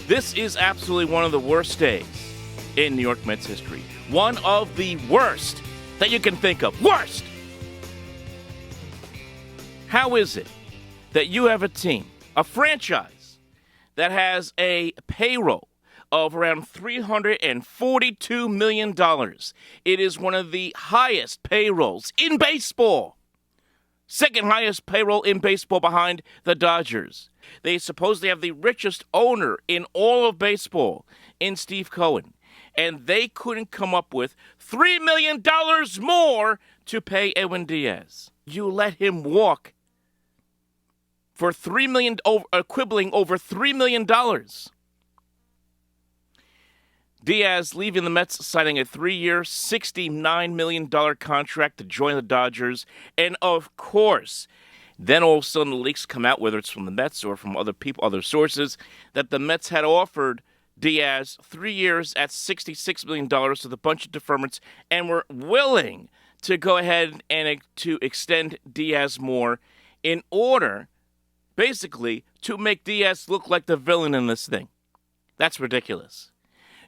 This is absolutely one of the worst days in New York Mets history. One of the worst that you can think of. Worst! How is it that you have a team, a franchise, that has a payroll of around $342 million? It is one of the highest payrolls in baseball. Second highest payroll in baseball behind the Dodgers. They supposedly have the richest owner in all of baseball in Steve Cohen. And they couldn't come up with $3 million more to pay Edwin Diaz. You let him walk for $3 million, quibbling over $3 million. Diaz leaving the Mets, signing a 3-year, $69 million contract to join the Dodgers. And of course, then all of a sudden the leaks come out, whether it's from the Mets or from other people, other sources, that the Mets had offered Diaz 3 years at $66 million with a bunch of deferments and were willing to go ahead and to extend Diaz more in order, basically, to make Diaz look like the villain in this thing. That's ridiculous.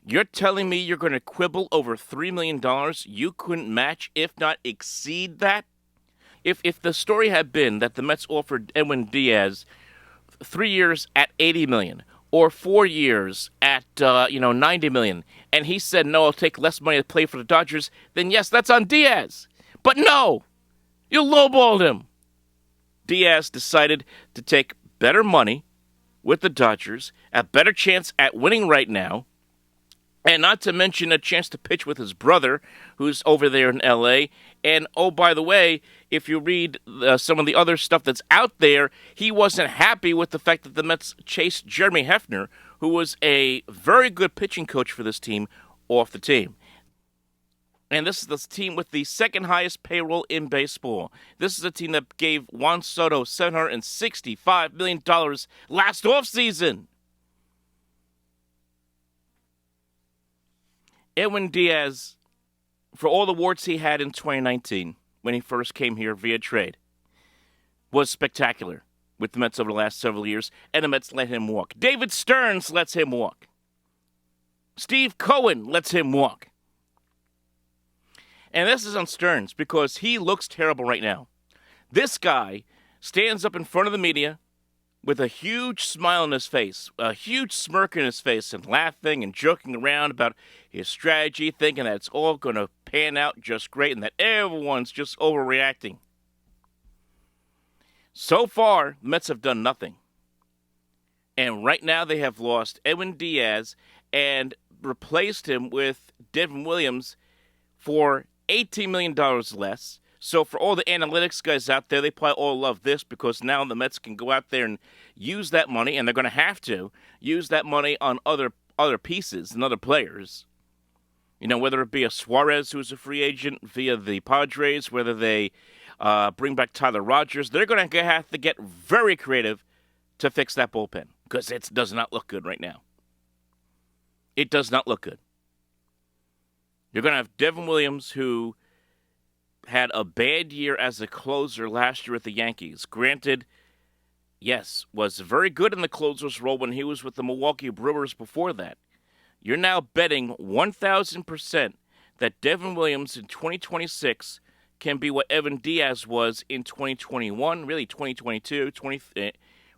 You're telling me you're going to quibble over $3 million you couldn't match, if not exceed that? If the story had been that the Mets offered Edwin Diaz 3 years at $80 million or 4 years at $90 million, and he said, no, I'll take less money to play for the Dodgers, then yes, that's on Diaz. But no, you lowballed him. Diaz decided to take better money with the Dodgers, a better chance at winning right now, and not to mention a chance to pitch with his brother, who's over there in L.A. And, oh, by the way, if you read some of the other stuff that's out there, he wasn't happy with the fact that the Mets chased Jeremy Hefner, who was a very good pitching coach for this team, off the team. And this is the team with the second highest payroll in baseball. This is a team that gave Juan Soto $765 million last offseason. Edwin Diaz, for all the warts he had in 2019, when he first came here via trade, was spectacular with the Mets over the last several years, and the Mets let him walk. David Stearns lets him walk. Steve Cohen lets him walk. And this is on Stearns because he looks terrible right now. This guy stands up in front of the media with a huge smile on his face, a huge smirk on his face, and laughing and joking around about his strategy, thinking that it's all going to pan out just great and that everyone's just overreacting. So far, the Mets have done nothing. And right now they have lost Edwin Diaz and replaced him with Devin Williams for $18 million less. So for all the analytics guys out there, they probably all love this because now the Mets can go out there and use that money, and they're going to have to use that money on other pieces and other players. You know, whether it be a Suarez who's a free agent via the Padres, whether they bring back Tyler Rogers, they're going to have to get very creative to fix that bullpen because it does not look good right now. It does not look good. You're going to have Devin Williams, who had a bad year as a closer last year with the Yankees. Granted, yes, was very good in the closer's role when he was with the Milwaukee Brewers before that. You're now betting 1,000% that Devin Williams in 2026 can be what Edwin Diaz was in 2021, really 2022,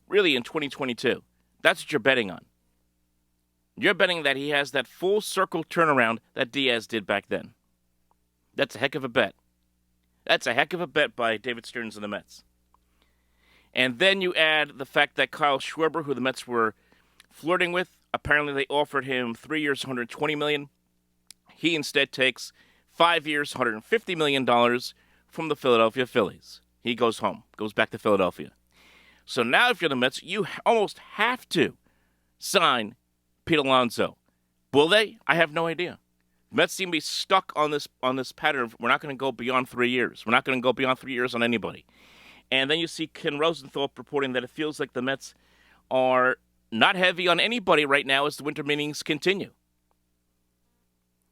really in 2022. That's what you're betting on. You're betting that he has that full circle turnaround that Diaz did back then. That's a heck of a bet. That's a heck of a bet by David Stearns and the Mets. And then you add the fact that Kyle Schwarber, who the Mets were flirting with, apparently they offered him 3 years, $120 million. He instead takes 5 years, $150 million from the Philadelphia Phillies. He goes home, goes back to Philadelphia. So now if you're the Mets, you almost have to sign Pete Alonso. Will they? I have no idea. The Mets seem to be stuck on this pattern of we're not going to go beyond 3 years. We're not going to go beyond 3 years on anybody. And then you see Ken Rosenthal reporting that it feels like the Mets are not heavy on anybody right now as the winter meetings continue.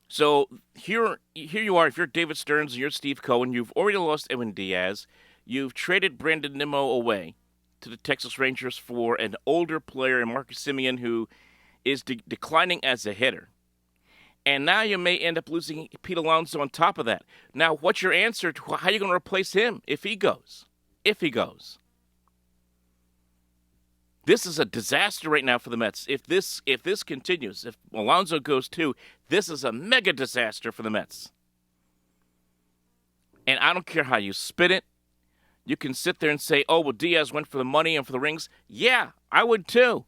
So here you are. If you're David Stearns and you're Steve Cohen, you've already lost Edwin Diaz. You've traded Brandon Nimmo away to the Texas Rangers for an older player, Marcus Semien, who is declining as a hitter. And now you may end up losing Pete Alonso on top of that. Now, what's your answer to how are you going to replace him if he goes? If he goes. This is a disaster right now for the Mets. If this continues, if Alonso goes too, this is a mega disaster for the Mets. And I don't care how you spin it. You can sit there and say, oh, well, Diaz went for the money and for the rings. Yeah, I would too.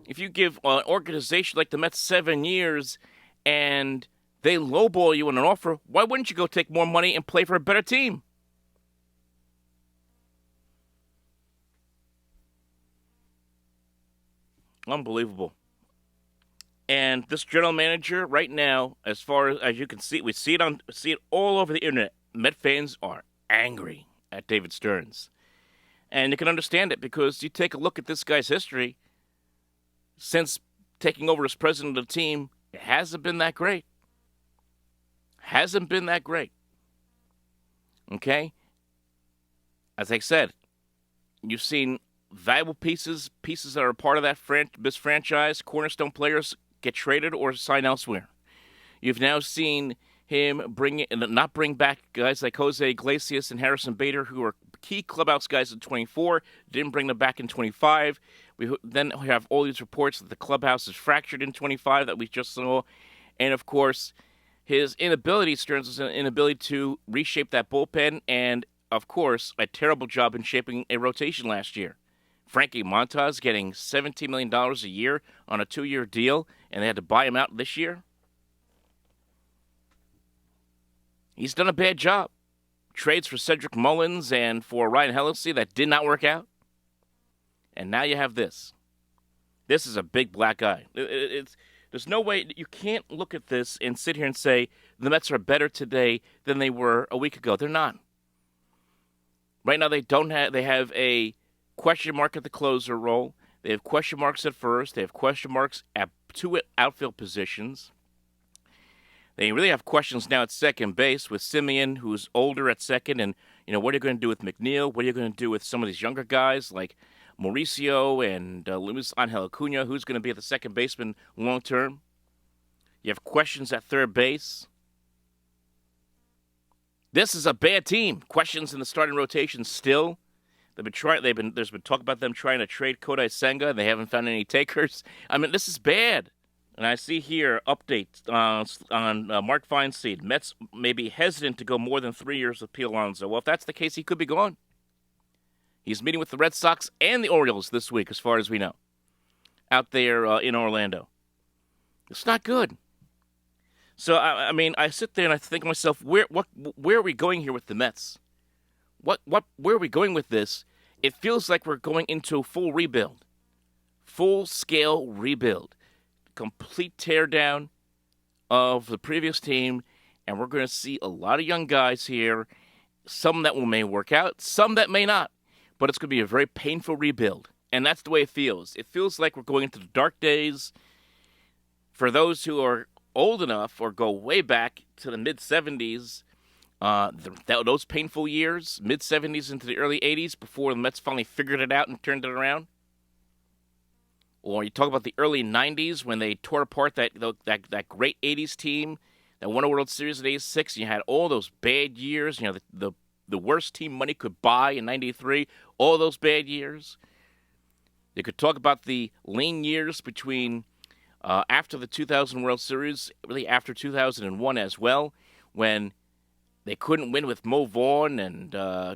If you give an organization like the Mets 7 years and they lowball you in an offer, why wouldn't you go take more money and play for a better team? Unbelievable. And this general manager right now, as far as you can see, we see it all over the internet. Met fans are angry at David Stearns. And you can understand it because you take a look at this guy's history. Since taking over as president of the team, it hasn't been that great. Hasn't been that great. Okay? As I said, you've seen valuable pieces that are a part of this franchise, cornerstone players get traded or sign elsewhere. You've now seen him not bring back guys like Jose Iglesias and Harrison Bader, who are key clubhouse guys in 24, didn't bring them back in 25. We then have all these reports that the clubhouse is fractured in 25 that we just saw. And, of course, Stearns' inability to reshape that bullpen and, of course, a terrible job in shaping a rotation last year. Frankie Montas getting $17 million a year on a 2-year deal, and they had to buy him out this year. He's done a bad job. Trades for Cedric Mullins and for Ryan Helsley that did not work out. And now you have this. This is a big black eye. There's no way, you can't look at this and sit here and say the Mets are better today than they were a week ago. They're not. Right now they have a question mark at the closer role. They have question marks at first. They have question marks at 2 outfield positions. They really have questions now at second base with Simeon, who's older at second. And, what are you going to do with McNeil? What are you going to do with some of these younger guys like Mauricio and Luis Angel Acuna? Who's going to be at the second baseman long term? You have questions at third base. This is a bad team. Questions in the starting rotation still. There's been talk about them trying to trade Kodai Senga, and they haven't found any takers. I mean, this is bad. And I see here updates on Mark Feinstein. Mets may be hesitant to go more than 3 years with Pete Alonso. Well, if that's the case, he could be gone. He's meeting with the Red Sox and the Orioles this week, as far as we know, out there in Orlando. It's not good. So, I sit there and I think to myself, where are we going here with the Mets? Where are we going with this? It feels like we're going into a full rebuild. Full-scale rebuild. Complete teardown of the previous team, and we're going to see a lot of young guys here, some that may work out, some that may not, but it's going to be a very painful rebuild, and that's the way it feels. It feels like we're going into the dark days. For those who are old enough or go way back to the mid-'70s, those painful years, mid-'70s into the early '80s, before the Mets finally figured it out and turned it around. Or you talk about the early '90s when they tore apart that great '80s team that won a World Series in '86. You had all those bad years. The worst team money could buy in '93. All those bad years. You could talk about the lean years between after the 2000 World Series, really after 2001 as well, when they couldn't win with Mo Vaughn and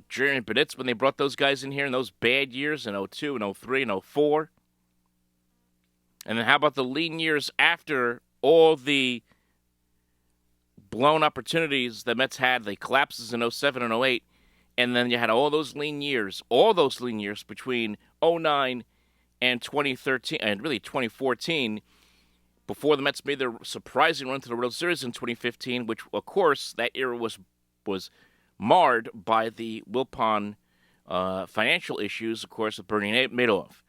Jeremy Benitez when they brought those guys in here in those bad years in '02 and '03 and '04. And then how about the lean years after all the blown opportunities the Mets had, the collapses in '07 and '08, and then you had all those lean years between '09 and 2013, and really 2014, before the Mets made their surprising run to the World Series in 2015, which, of course, that era was marred by the Wilpon financial issues, of course, of Bernie Madoff.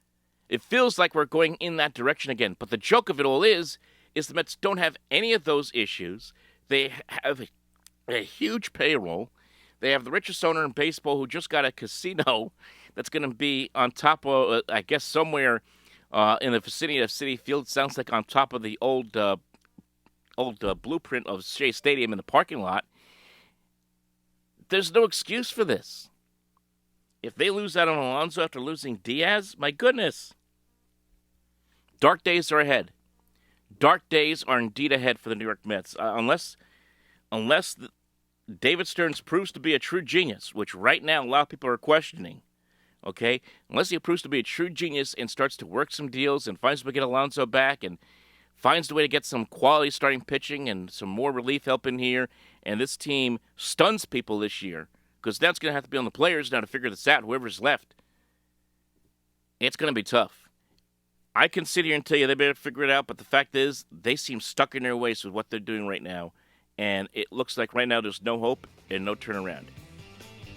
It feels like we're going in that direction again. But the joke of it all is the Mets don't have any of those issues. They have a huge payroll. They have the richest owner in baseball who just got a casino that's going to be on top of, I guess, somewhere in the vicinity of Citi Field. Sounds like on top of the old blueprint of Shea Stadium in the parking lot. There's no excuse for this. If they lose out on Alonso after losing Diaz, my goodness. Dark days are ahead. Dark days are indeed ahead for the New York Mets. Unless David Stearns proves to be a true genius, which right now a lot of people are questioning, okay? Unless he proves to be a true genius and starts to work some deals and finds a way to get Alonso back and finds a way to get some quality starting pitching and some more relief help in here, and this team stuns people this year, because that's going to have to be on the players now to figure this out, whoever's left. It's going to be tough. I can sit here and tell you they better figure it out, but the fact is they seem stuck in their ways with what they're doing right now, and it looks like right now there's no hope and no turnaround.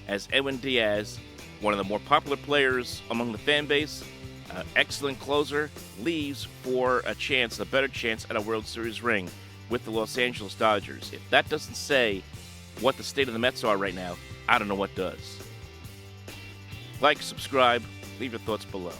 As Edwin Diaz, one of the more popular players among the fan base, excellent closer, leaves for a better chance at a World Series ring with the Los Angeles Dodgers. If that doesn't say what the state of the Mets are right now, I don't know what does. Like, subscribe, leave your thoughts below.